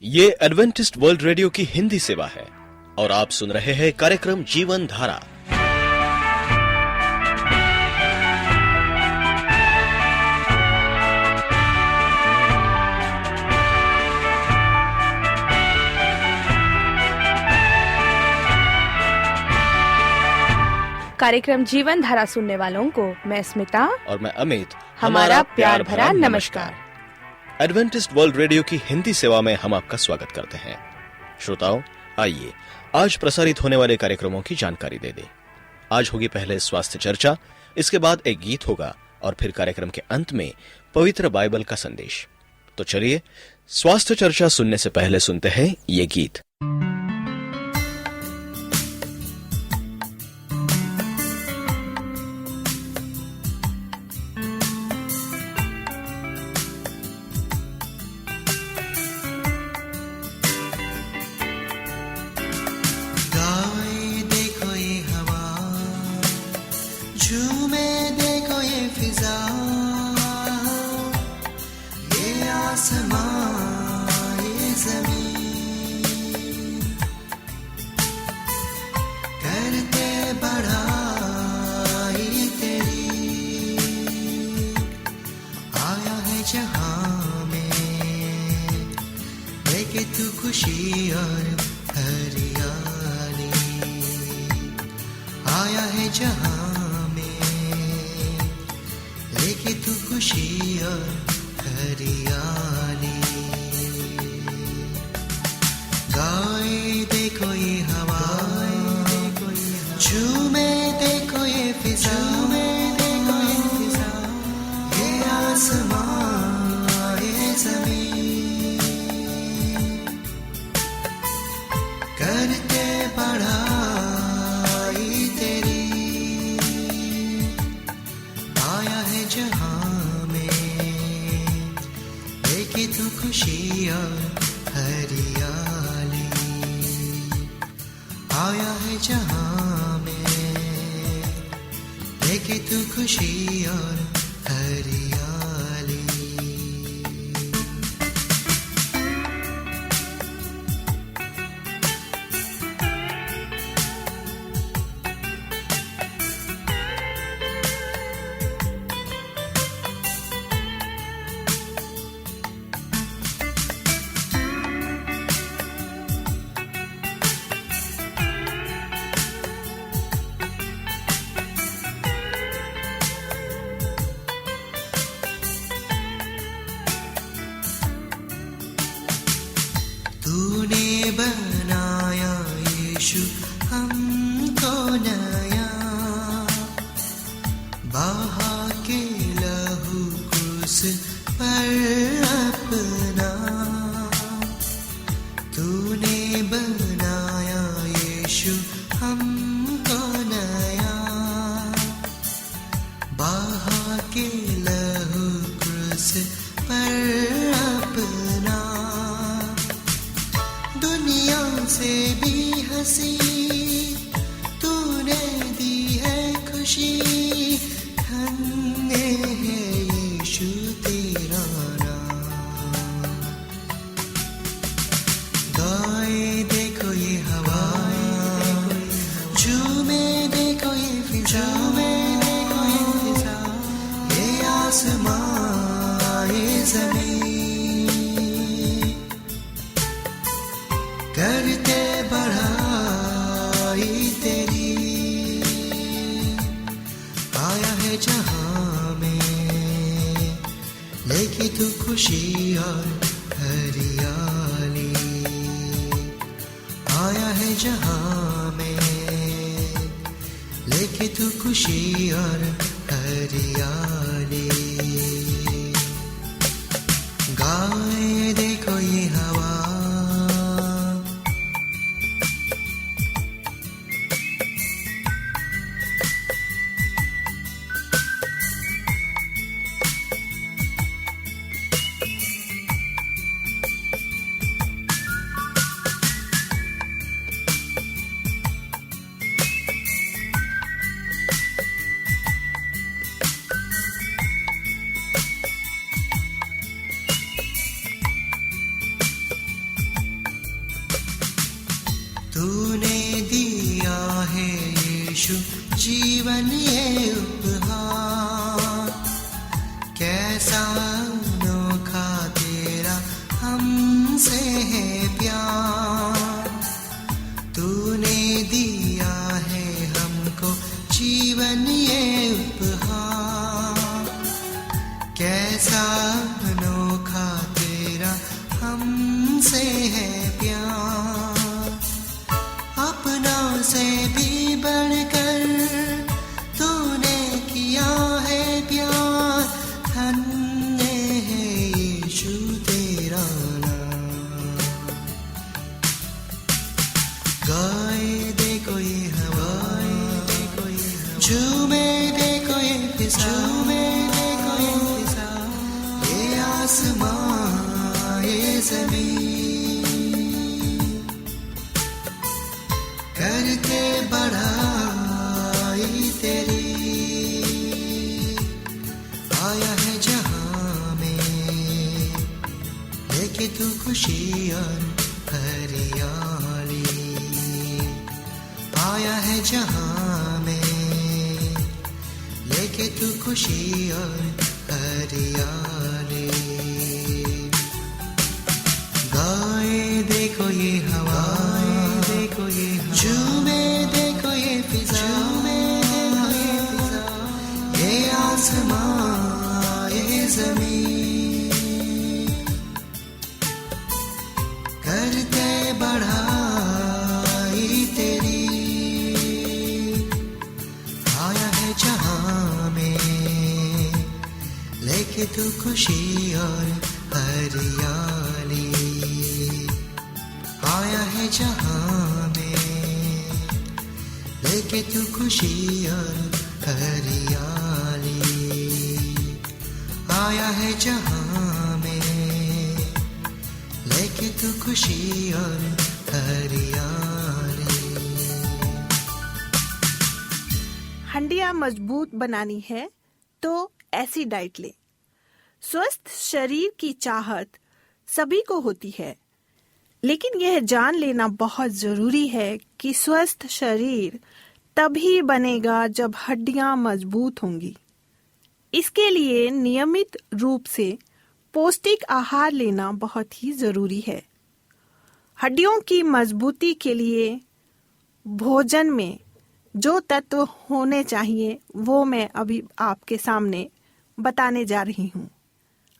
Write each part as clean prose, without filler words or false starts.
ये Adventist world radio की हिंदी सेवा है और आप सुन रहे हैं कार्यक्रम जीवन धारा। कार्यक्रम जीवन धारा सुनने वालों को मैं स्मिता और मैं अमित हमारा प्यार भरा नमस्कार। एडवेंटिस्ट वर्ल्ड रेडियो की हिंदी सेवा में हम आपका स्वागत करते हैं। श्रोताओं, आइए आज प्रसारित होने वाले कार्यक्रमों की जानकारी दे दें। आज होगी पहले स्वास्थ्य चर्चा, इसके बाद एक गीत होगा और फिर कार्यक्रम के अंत में पवित्र बाइबल का संदेश। तो चलिए स्वास्थ्य चर्चा सुनने से पहले सुनते हैं ये गीत। खुशी और हरियाली आया है जहां में, लेके तू खुशी और हरियाली। गाए देखो ये हवा, झूमे देखो ये फिजा, ये आसमां ये ज़मीन, करते बढ़ाई तेरी आया है जहां में, लेके तू खुशी और हरियाली आया है जहां में, लेके तू खुशी और हरियाली। तूने बनाया यीशु हमको नया, बहा के लहू क्रूस पर अपना। तूने बनाया यीशु हमको नया, बहा के लहू क्रूस पर अपना। दुनिया से भी हंसी तूने दी है खुशी, धन्य है यीशु तेरा नाम। गाए देखो ये हवा, झूमे देखो ये फिजा, ये आसमां ये ज़मीन, करते बढ़ाई तेरी आया है जहां में, लेके तू खुशी और हरियाली आया है जहां में, लेके तू खुशी और हरियाली। गाए देखो ये हवा, तूने दिया है यीशु जीवन ये उपहार, कैसा अनोखा तेरा हमसे है प्यार। तूने दिया है हमको जीवन ये उपहार, कैसा अनोखा तेरा हमसे है प्यार। अपना से भी बढ़कर तूने किया है प्यार, धन्य है यीशु तेरा नाम। गाए देखो ये हवा, झूमे देखो ये फिजा, ये आसमां ये ज़मीन, करके बढ़ाई तेरी। आया है जहां में लेके तू खुशी और हरियाली, आया है जहां में लेके तू खुशी और हरियाली। गाए देखो ये हवा, झूमे देखो ये फिजा, ये आसमां ये ज़मीन, करते बढ़ाई तेरी। आया है जहां में लेके तू खुशी और हरियाली, आया है जहां में लेके तू खुशी और हरियाली, आया है जहां में लेके तू खुशी और हरियाली। हड्डियां मजबूत बनानी है तो ऐसी डाइट ले। स्वस्थ शरीर की चाहत सभी को होती है, लेकिन यह जान लेना बहुत जरूरी है कि स्वस्थ शरीर तभी बनेगा जब हड्डियां मजबूत होंगी। इसके लिए नियमित रूप से पौष्टिक आहार लेना बहुत ही जरूरी है। हड्डियों की मजबूती के लिए भोजन में जो तत्व होने चाहिए वो मैं अभी आपके सामने बताने जा रही हूँ।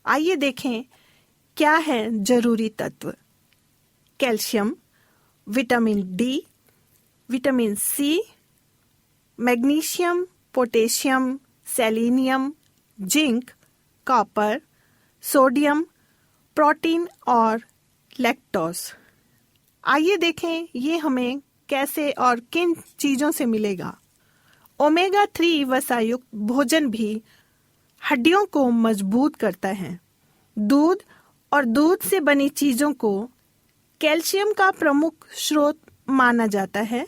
आइए देखें क्या है जरूरी तत्व। Calcium, vitamin D, vitamin C, magnesium, potassium, selenium, zinc, copper, sodium, protein और लैक्टोज। आइए देखें ये हमें कैसे और किन चीजों से मिलेगा। ओमेगा 3 वसायुक्त भोजन भी हड्डियों को मजबूत करता है। दूध और दूध से बनी चीजों को कैल्शियम का प्रमुख स्रोत माना जाता है।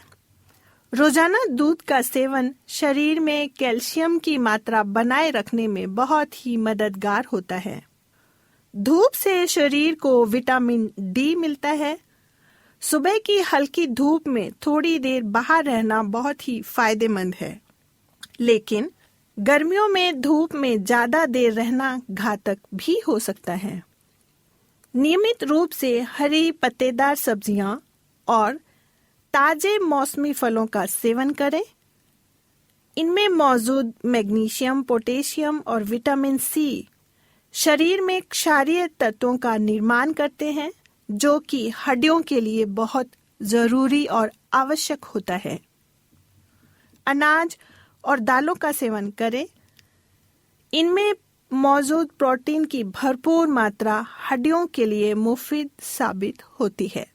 रोजाना दूध का सेवन शरीर में कैल्शियम की मात्रा बनाए रखने में बहुत ही मददगार होता है। धूप से शरीर को विटामिन डी मिलता है। सुबह की हल्की धूप में थोड़ी देर बाहर रहना बहुत ही फायदेमंद है, लेकिन गर्मियों में धूप में ज्यादा देर रहना घातक भी हो सकता है। नियमित रूप से हरी पत्तेदार सब्जियां और ताजे मौसमी फलों का सेवन करें। इनमें मौजूद मैग्नीशियम, पोटेशियम और विटामिन सी शरीर में क्षारीय तत्वों का निर्माण करते हैं, जो कि हड्डियों के लिए बहुत जरूरी और आवश्यक होता है। अनाज और दालों का सेवन करें। इनमें मौजूद प्रोटीन की भरपूर मात्रा हड्डियों के लिए मुफीद साबित होती है।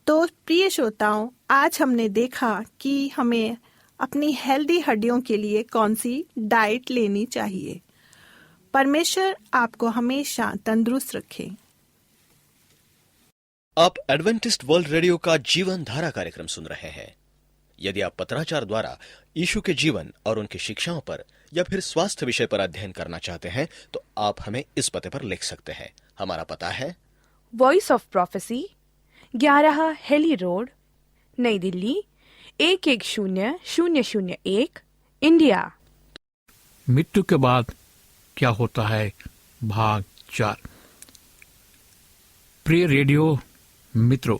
तो प्रिय श्रोताओं, आज हमने देखा कि हमें अपनी हेल्दी हड्डियों के लिए कौन सी डाइट लेनी चाहिए। परमेश्वर आपको हमेशा तंदुरुस्त रखे। आप एडवेंटिस्ट वर्ल्ड रेडियो का जीवन धारा कार्यक्रम सुन रहे हैं। यदि आप पत्राचार द्वारा यीशु के जीवन और उनकी शिक्षाओं पर या फिर स्वास्थ्य विषय पर अध्ययन करना चाहते हैं तो आप हमें इस पते पर लिख सकते हैं। हमारा पता है voice of prophecy, 11 Hailey road, नई दिल्ली 110001, इंडिया। मृत्यु के बाद क्या होता है, भाग 4। प्रिय रेडियो मित्रों,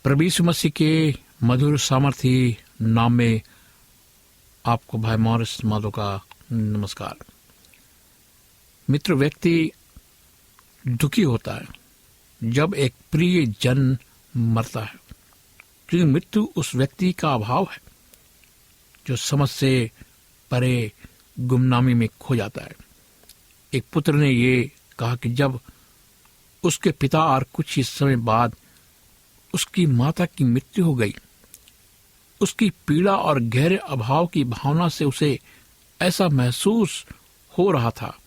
प्रभु यीशु मसीह के मधुर सामर्थी नाम में आपको भाई मॉरिस माधो का नमस्कार। मित्र, व्यक्ति दुखी होता है जब एक प्रिय जन मरता है, क्योंकि मृत्यु उस व्यक्ति का अभाव है जो समझ से परे गुमनामी में खो जाता है। एक पुत्र ने ये कहा कि जब उसके पिता और कुछ ही समय बाद उसकी माता की मृत्यु हो गई, उसकी पीड़ा और गहरे अभाव की भावना से उसे ऐसा महसूस हो रहा था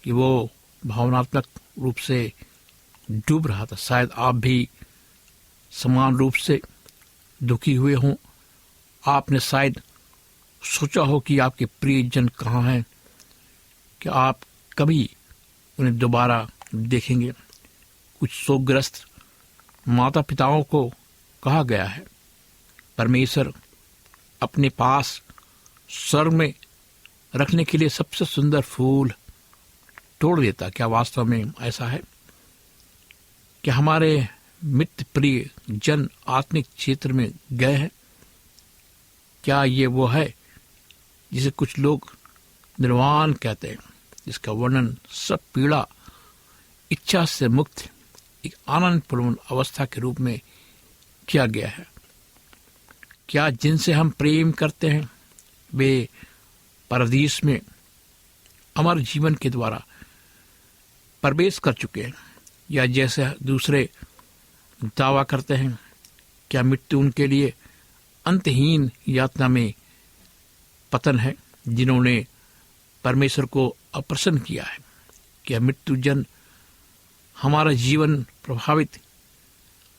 कि वो भावनात्मक रूप से डूब रहा था। शायद आप भी समान रूप से दुखी हुए हों। आपने शायद सोचा हो कि आपके प्रियजन कहाँ हैं, कि आप कभी उन्हें दोबारा देखेंगे। कुछ शोकग्रस्त माता पिताओं को कहा गया है, परमेश्वर अपने पास स्वर्ग में रखने के लिए सबसे सुंदर फूल तोड़ देता। क्या वास्तव में ऐसा है कि हमारे मित्र प्रिय जन आत्मिक क्षेत्र में गए हैं? क्या ये वो है जिसे कुछ लोग निर्वाण कहते हैं, जिसका वर्णन सब पीड़ा इच्छा से मुक्त एक आनंदपूर्ण अवस्था के रूप में किया गया है? क्या जिनसे हम प्रेम करते हैं वे परदेश में अमर जीवन के द्वारा प्रवेश कर चुके हैं, या जैसे दूसरे दावा करते हैं, क्या मृत्यु उनके लिए अंतहीन यातना में पतन है, जिन्होंने परमेश्वर को अप्रसन्न किया है? क्या मृत्यु जन हमारा जीवन प्रभावित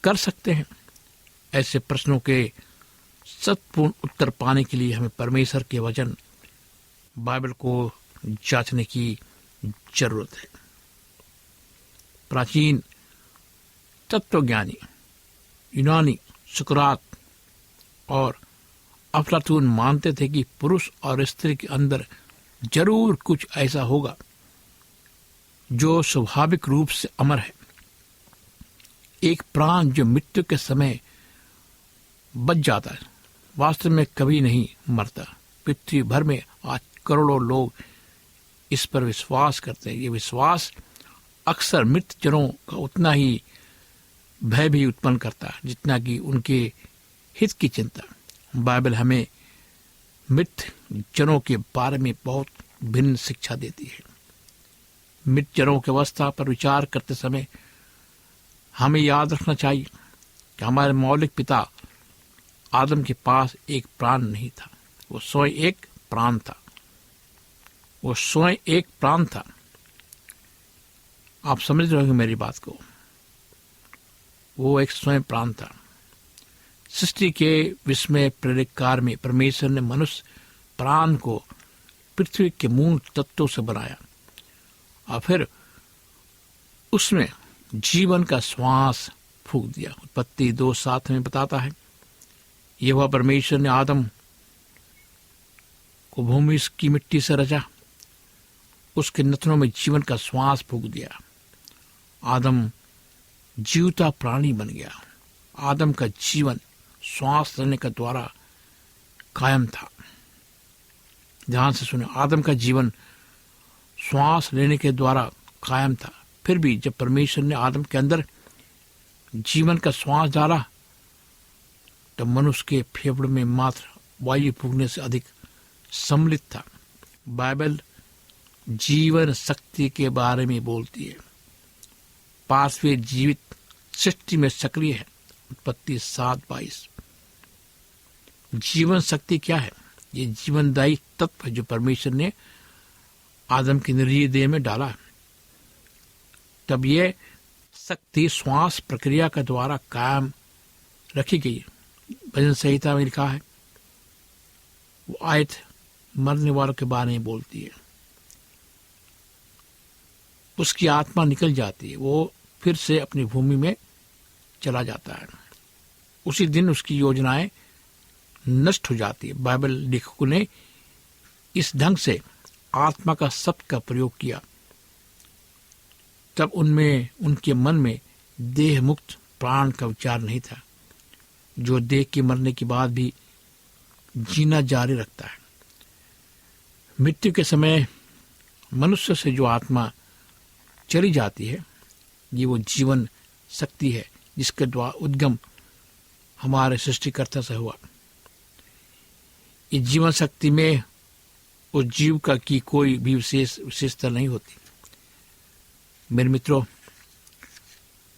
कर सकते हैं? ऐसे प्रश्नों के सत्पूर्ण उत्तर पाने के लिए हमें परमेश्वर के वचन बाइबल को जांचने की जरूरत है। प्राचीन तत्वज्ञानी यूनानी सुकरात और अफलातून मानते थे कि पुरुष और स्त्री के अंदर जरूर कुछ ऐसा होगा जो स्वाभाविक रूप से अमर है। एक प्राण जो मृत्यु के समय बच जाता है वास्तव में कभी नहीं मरता। पृथ्वी भर में आज करोड़ों लोग इस पर विश्वास करते हैं। ये विश्वास अक्सर मृत जनों का उतना ही भय भी उत्पन्न करता है जितना कि उनके हित की चिंता। बाइबल हमें मृत जनों के बारे में बहुत भिन्न शिक्षा देती है। मृत जनों की अवस्था पर विचार करते समय हमें याद रखना चाहिए कि हमारे मौलिक पिता आदम के पास एक प्राण नहीं था, वो स्वयं एक प्राण था। वो स्वयं एक प्राण था। आप समझ रहे होंगे मेरी बात को। वो एक स्वयं प्राण था। सृष्टि के विस्मय प्रेरक कार्य में परमेश्वर ने मनुष्य प्राण को पृथ्वी के मूल तत्वों से बनाया और फिर उसमें जीवन का श्वास फूंक दिया। उत्पत्ति 2:7 में बताता है, यहोवा परमेश्वर ने आदम को भूमि की मिट्टी से रचा, उसके नथनों में जीवन का श्वास फूंक दिया। आदम जीवता प्राणी बन गया। आदम का जीवन श्वास लेने के द्वारा कायम था। ध्यान से सुने, आदम का जीवन श्वास लेने के द्वारा कायम था। फिर भी जब परमेश्वर ने आदम के अंदर जीवन का श्वास डाला तब मनुष्य के फेफड़े में मात्र वायु फूंकने से अधिक सम्मिलित था। बाइबल जीवन शक्ति के बारे में बोलती है। पांचवें जीवित सृष्टि में सक्रिय है। उत्पत्ति 7:22। जीवन शक्ति क्या है? ये जीवनदायी तत्व है जो परमेश्वर ने आदम की निर्जीव देह में डाला। तब ये शक्ति श्वास प्रक्रिया के द्वारा कायम रखी गई। भजन संहिता में लिखा है, वो आयत मरने वालों के बारे में बोलती है। उसकी आत्मा निकल जाती है, वो फिर से अपनी भूमि में चला जाता है। उसी दिन उसकी योजनाएं नष्ट हो जाती है। बाइबल लेखकों ने इस ढंग से आत्मा का शब्द का प्रयोग किया, तब उनके मन में देह मुक्त प्राण का विचार नहीं था, जो देह के मरने के बाद भी जीना जारी रखता है। मृत्यु के समय मनुष्य से जो आत्मा चली जाती है, ये वो जीवन शक्ति है जिसके द्वारा उद्गम हमारे सृष्टिकर्ता से हुआ। इस जीवन शक्ति में उस जीव का की कोई भी विशेषता नहीं होती। मेरे मित्रों,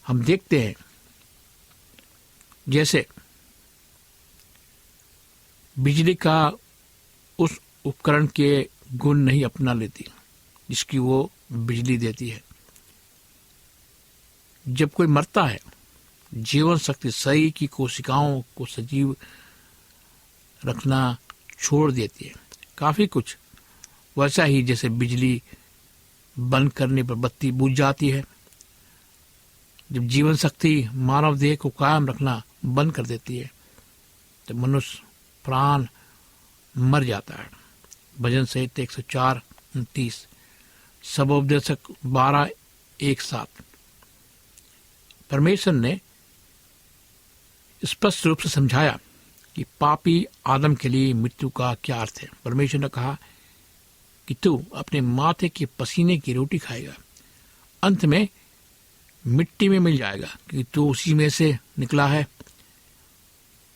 हम देखते हैं जैसे बिजली का उस उपकरण के गुण नहीं अपना लेती जिसकी वो बिजली देती है। जब कोई मरता है, जीवन शक्ति शरीर की कोशिकाओं को सजीव रखना छोड़ देती है। काफी कुछ वैसा ही जैसे बिजली बंद करने पर बत्ती बुझ जाती है। जब जीवन शक्ति मानव देह को कायम रखना बंद कर देती है तो मनुष्य प्राण मर जाता है। भजन संहिता 104:29, सबोपदेशक 12:1-7। परमेश्वर ने स्पष्ट रूप से समझाया कि पापी आदम के लिए मृत्यु का क्या अर्थ है। परमेश्वर ने कहा कि तू अपने माथे के पसीने की रोटी खाएगा, अंत में मिट्टी में मिल जाएगा, क्योंकि तू उसी में से निकला है।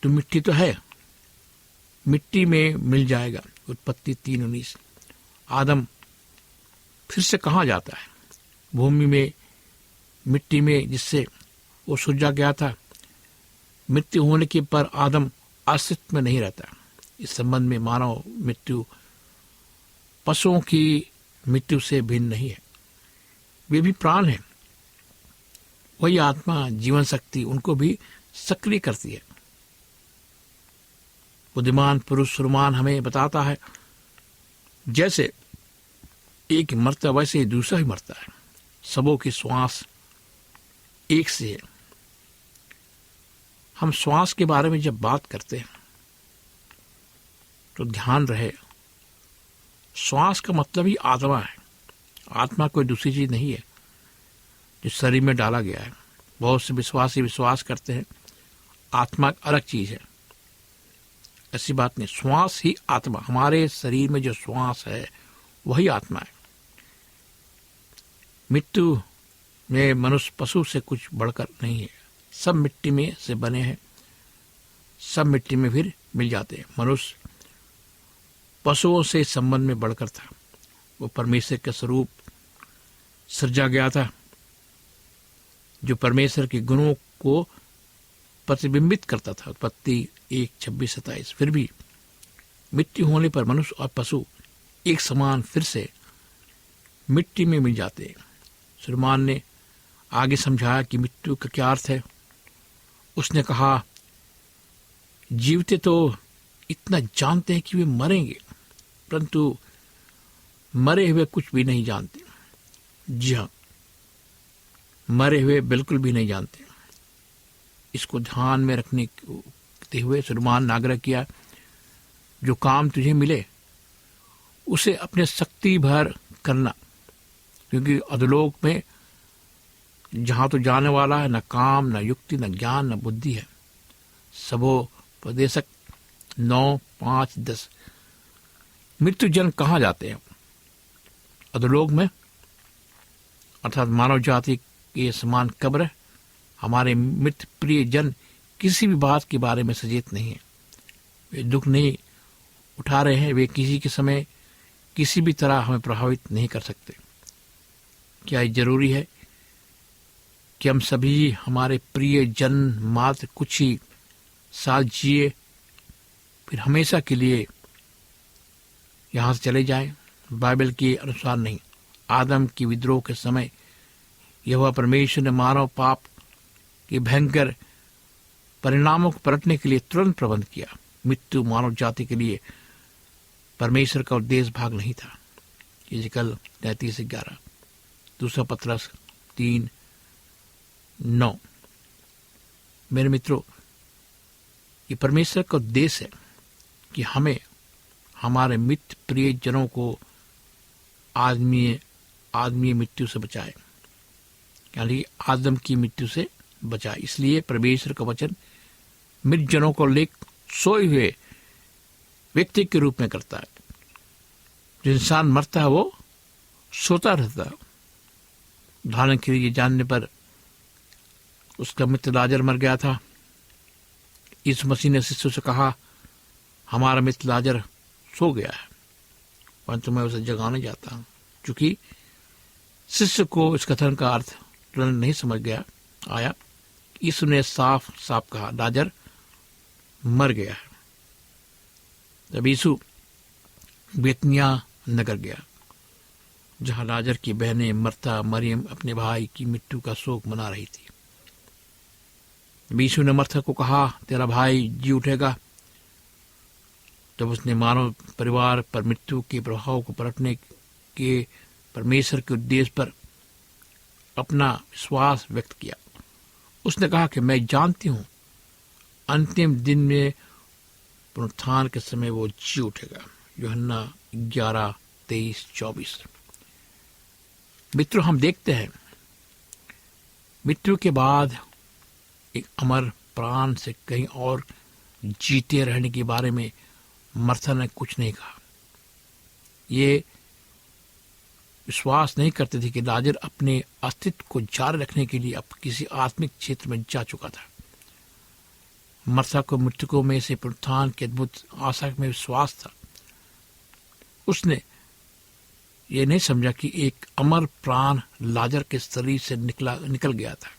तू मिट्टी तो है, मिट्टी में मिल जाएगा। उत्पत्ति 3:19। आदम फिर से कहाँ जाता है? भूमि में, मिट्टी में, जिससे वो सुलझा गया था। मृत्यु होने के पर आदम अस्तित्व में नहीं रहता। इस संबंध में मानव मृत्यु पशुओं की मृत्यु से भिन्न नहीं है। वे भी प्राण हैं। वही आत्मा, जीवन शक्ति उनको भी सक्रिय करती है। बुद्धिमान पुरुष सुरमान हमें बताता है, जैसे एक मरता वैसे ही दूसरा ही मरता है। सबों की श्वास एक से है। हम श्वास के बारे में जब बात करते हैं तो ध्यान रहे, श्वास का मतलब ही आत्मा है। आत्मा कोई दूसरी चीज नहीं है जो शरीर में डाला गया है। बहुत से विश्वासी विश्वास करते हैं आत्मा एक अलग चीज है। ऐसी बात नहीं। श्वास ही आत्मा, हमारे शरीर में जो श्वास है वही आत्मा है। मृत्यु में मनुष्य पशु से कुछ बढ़कर नहीं है। सब मिट्टी में से बने हैं, सब मिट्टी में फिर मिल जाते हैं। मनुष्य पशुओं से संबंध में बढ़कर था। वो परमेश्वर के स्वरूप सृजा गया था, जो परमेश्वर के गुणों को प्रतिबिंबित करता था। उत्पत्ति 1:26-27। फिर भी मृत्यु होने पर मनुष्य और पशु एक समान फिर से मिट्टी में मिल जाते हैं। सुलेमान ने आगे समझाया कि मृत्यु का क्या अर्थ है। उसने कहा, जीवते तो इतना जानते हैं कि वे मरेंगे, परंतु मरे हुए कुछ भी नहीं जानते। जी हाँ, मरे हुए बिल्कुल भी नहीं जानते। इसको ध्यान में रखने हुए सुलेमान ने आग्रह किया, जो काम तुझे मिले उसे अपने शक्ति भर करना, क्योंकि अधोलोक में जहां तो जाने वाला है, न काम, न युक्ति, न ज्ञान, न बुद्धि है। सबोपदेशक 9:5-10। मृत्यु जन कहाँ जाते हैं? अधोलोक में, अर्थात मानव जाति के समान कब्र। हमारे मृत प्रिय जन किसी भी बात के बारे में सचेत नहीं है। वे दुख नहीं उठा रहे हैं। वे किसी के समय किसी भी तरह हमें प्रभावित नहीं कर सकते। क्या ये जरूरी है कि हम सभी हमारे प्रिय जन मात्र कुछ ही साल जिए फिर हमेशा के लिए यहां से चले जाएं? बाइबल के अनुसार नहीं। आदम की विद्रोह के समय यहोवा परमेश्वर ने मानव पाप के भयंकर परिणामों को पलटने के लिए तुरंत प्रबंध किया। मृत्यु मानव जाति के लिए परमेश्वर का उद्देश्य भाग नहीं था। यिजकल 33:11। दूसरा पत्रस 3:9। मेरे मित्रों, ये परमेश्वर का उद्देश्य है कि हमें हमारे मित्र प्रिय जनों को आदमी मृत्यु से बचाए, यानी आदम की मृत्यु से बचाए। इसलिए परमेश्वर का वचन मृत जनों को लेख सोए हुए व्यक्ति के रूप में करता है। जो इंसान मरता है वो सोता रहता है। उदाहरण के लिए जानने पर उसका मित्र लाजर मर गया था। यीशु मसीह ने शिष्यों से कहा, हमारा मित्र लाजर सो गया है, परंतु मैं उसे जगाने जाता हूं। चूंकि शिष्य को इस कथन का अर्थ तुरंत नहीं समझ आया, यीशु ने साफ साफ कहा, लाजर मर गया है। तब यीशु बेतनिया नगर गया, जहां लाजर की बहनें मर्ता मरियम अपने भाई की मृत्यु का शोक मना रही थी। यीशु ने मर्था को कहा, तेरा भाई जी उठेगा। तब उसने मानव परिवार पर मृत्यु के प्रभाव को पलटने के परमेश्वर के उद्देश्य पर अपना विश्वास व्यक्त किया। उसने कहा कि मैं जानती हूं अंतिम दिन में पुनरुत्थान के समय वो जी उठेगा। यूहन्ना 11:23-24। मित्रों, हम देखते हैं मृत्यु के बाद एक अमर प्राण से कहीं और जीते रहने के बारे में मर्था ने कुछ नहीं कहा। ये विश्वास नहीं करते थे कि लाजर अपने अस्तित्व को जारी रखने के लिए अब किसी आत्मिक क्षेत्र में जा चुका था। मर्था को मृतकों में से पुनरुत्थान की अद्भुत आशा में विश्वास था। उसने ये नहीं समझा कि एक अमर प्राण लाजर के शरीर से निकल गया था,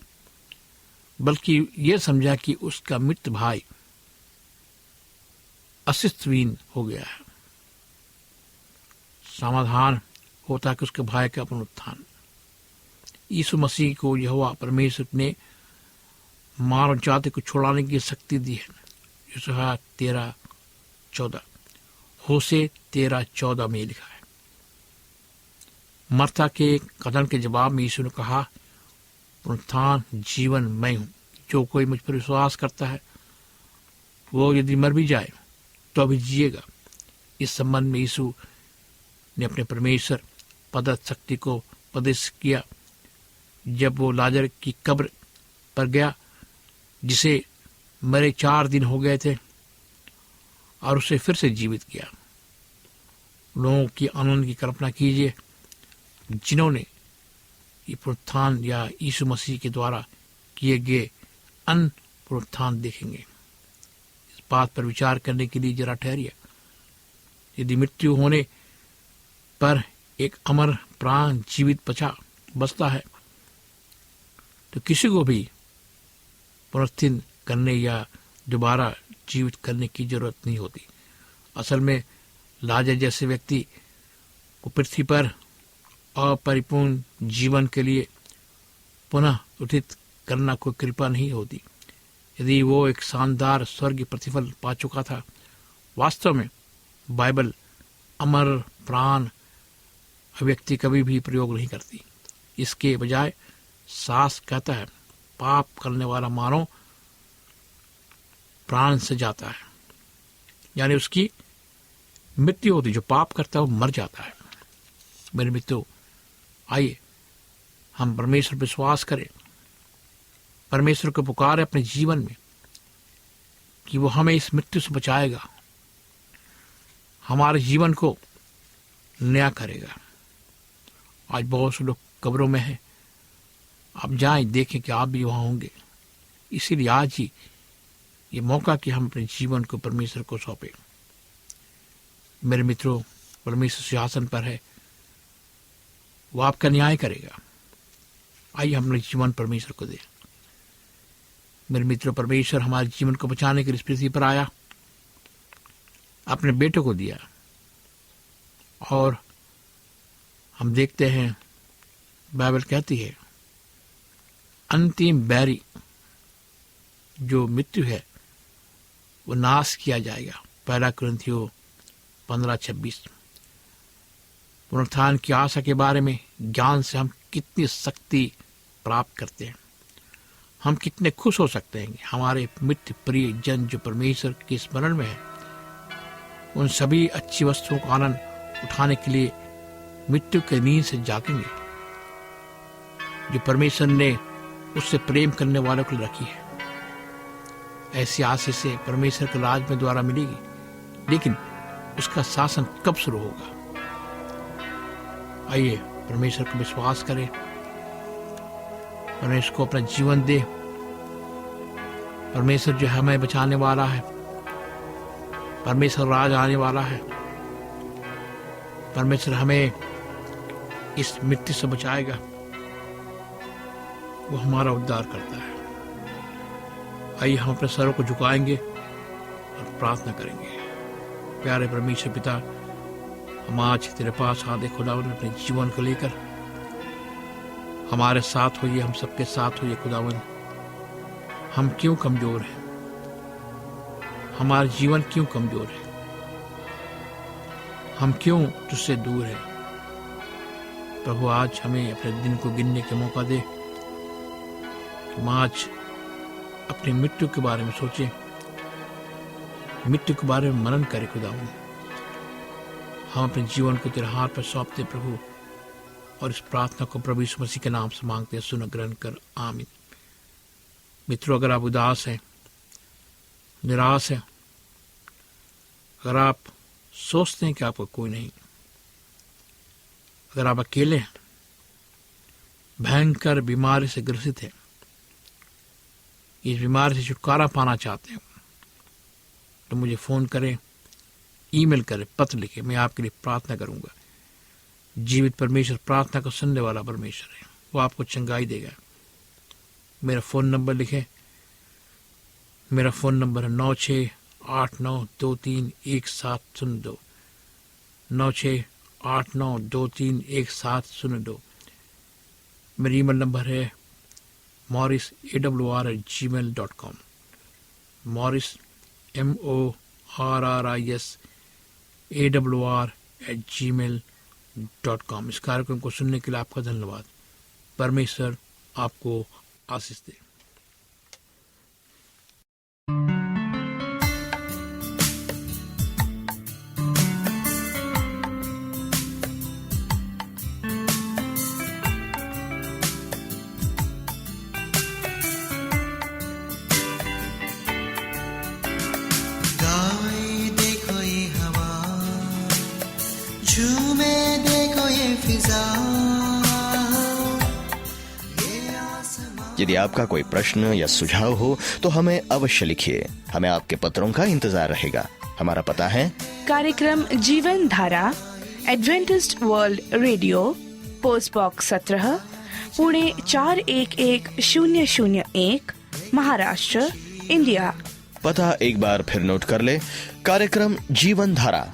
बल्कि ये समझा कि उसका मृत भाई अस्तित्वहीन हो गया है। समाधान होता है कि उसके भाई का पुनरुत्थान। यीशु मसीह को यहोवा परमेश्वर ने मानव जाति को छुड़ाने की शक्ति दी है। यूसुआ 13:14, होशे 13:14 में लिखा है। मर्था के कथन के जवाब में यीशु ने कहा, पुनरुत्थान जीवन मैं हूं। जो कोई मुझ पर विश्वास करता है वो यदि मर भी जाए तो अभी जिएगा। इस संबंध में यीशु ने अपने परमेश्वर पदार्थ शक्ति को प्रदर्शित किया जब वो लाजर की कब्र पर गया, जिसे मरे 4 दिन हो गए थे, और उसे फिर से जीवित किया। लोगों की आनंद की कल्पना कीजिए जिन्होंने ये पुनरुत्थान या यीशु मसीह के द्वारा किए गए अन्य पुनरुत्थान देखेंगे। इस बात पर विचार करने के लिए जरा ठहरिए। यदि मृत्यु होने पर एक अमर प्राण जीवित बचता है तो किसी को भी पुनरुत्थान करने या दोबारा जीवित करने की जरूरत नहीं होती। असल में लाजर जैसे व्यक्ति को पृथ्वी पर अपरिपूर्ण जीवन के लिए पुनः उठित करना कोई कृपा नहीं होती। यदि वो एक शानदार स्वर्गीय प्रतिफल पा चुका था। वास्तव में बाइबल अमर प्राण अभिव्यक्ति कभी भी प्रयोग नहीं करती। इसके बजाय सास कहता है, पाप करने वाला मानो प्राण से जाता है, यानी उसकी मृत्यु होती। जो पाप करता है वो मर जाता है। मेरे मित्रों, आइए हम परमेश्वर पर विश्वास करें, परमेश्वर को पुकारे अपने जीवन में कि वो हमें इस मृत्यु से बचाएगा, हमारे जीवन को नया करेगा। आज बहुत से लोग कब्रों में हैं। आप जाएं, देखें कि आप भी वहां होंगे। इसीलिए आज ही ये मौका कि हम अपने जीवन को परमेश्वर को सौंपें। मेरे मित्रों, परमेश्वर सिंहासन पर है, वो आपका न्याय करेगा। आइए हम अपने जीवन परमेश्वर को दें। मेरे मित्रों, परमेश्वर हमारे जीवन को बचाने के लिए इस पृथ्वी पर आया, अपने बेटे को दिया। और हम देखते हैं बाइबल कहती है अंतिम बैरी जो मृत्यु है वो नाश किया जाएगा। 1 कुरिन्थियों 15:26। पुनरुत्थान की आशा के बारे में ज्ञान से हम कितनी शक्ति प्राप्त करते हैं। हम कितने खुश हो सकते हैं कि हमारे मित्र प्रिय जन जो परमेश्वर के स्मरण में है, उन सभी अच्छी वस्तुओं का आनंद उठाने के लिए मृत्यु की नींद से जागेंगे जो परमेश्वर ने उससे प्रेम करने वालों को रखी है। ऐसी आशीष से परमेश्वर के राज में द्वारा मिलेगी, लेकिन उसका शासन कब शुरू होगा? आइए परमेश्वर को विश्वास करें, परमेश्वर को अपना जीवन दे। परमेश्वर जो हमें बचाने वाला है, परमेश्वर राज आने वाला है, परमेश्वर हमें इस मृत्यु से बचाएगा, वो हमारा उद्धार करता है। आइए हम अपने सरों को झुकाएंगे और प्रार्थना करेंगे। प्यारे परमेश्वर पिता, हम आज तेरे पास आते खुदावन अपने जीवन को लेकर, हमारे साथ होइए, हम सबके साथ होइए खुदावन। हम क्यों कमजोर हैं, हमारा जीवन क्यों कमजोर है, हम क्यों तुझसे दूर हैं। प्रभु आज हमें अपने दिन को गिनने का मौका दे, हम आज अपनी मृत्यु के बारे में सोचें, मृत्यु के बारे में मनन करें खुदावन। हम अपने जीवन को तेरे हाथ पर सौंपते प्रभु, और इस प्रार्थना को प्रभु यीशु मसीह के नाम से मांगते हैं, सुन ग्रहण कर, आमीन। मित्रों, अगर आप उदास हैं, निराश हैं, अगर आप सोचते हैं कि आपका कोई नहीं, अगर आप अकेले हैं, भयंकर बीमारी से ग्रसित हैं, इस बीमारी से छुटकारा पाना चाहते हैं, तो मुझे फोन करें, ईमेल करें, पत्र लिखें, मैं आपके लिए प्रार्थना करूंगा। जीवित परमेश्वर प्रार्थना को सुनने वाला परमेश्वर है, वो आपको चंगाई देगा। मेरा फोन नंबर लिखें, मेरा फोन नंबर है 9689231702, 9689231702। मेरा ईमेल नंबर है morrisawr@gmail.com, morris morrisawr@gmail.com। इस कार्यक्रम को सुनने के लिए आपका धन्यवाद। परमेश्वर आपको आशीष दे। गाए देखो ये हवा, झूमे देखो ये फिजा, ये आसमां। यदि आपका कोई प्रश्न या सुझाव हो तो हमें अवश्य लिखिए। हमें आपके पत्रों का इंतजार रहेगा। हमारा पता है कार्यक्रम जीवन धारा, Adventist world radio, post box 17, Pune 411001, Maharashtra, India. पता एक बार फिर नोट कर ले। कार्यक्रम जीवन धारा,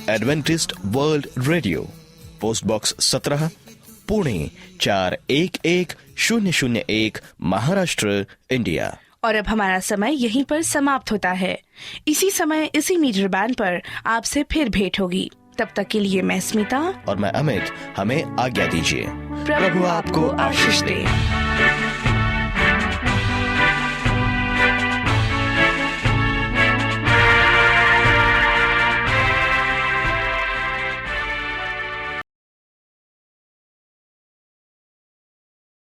Adventist world radio, post box 17, Pune 411001, Maharashtra, India. और अब हमारा समय यहीं पर समाप्त होता है। इसी समय इसी मीटर बैंड पर आपसे फिर भेंट होगी। तब तक के लिए मैं स्मिता और मैं अमित, हमें आज्ञा दीजिए। प्रभु आपको आशीष दे।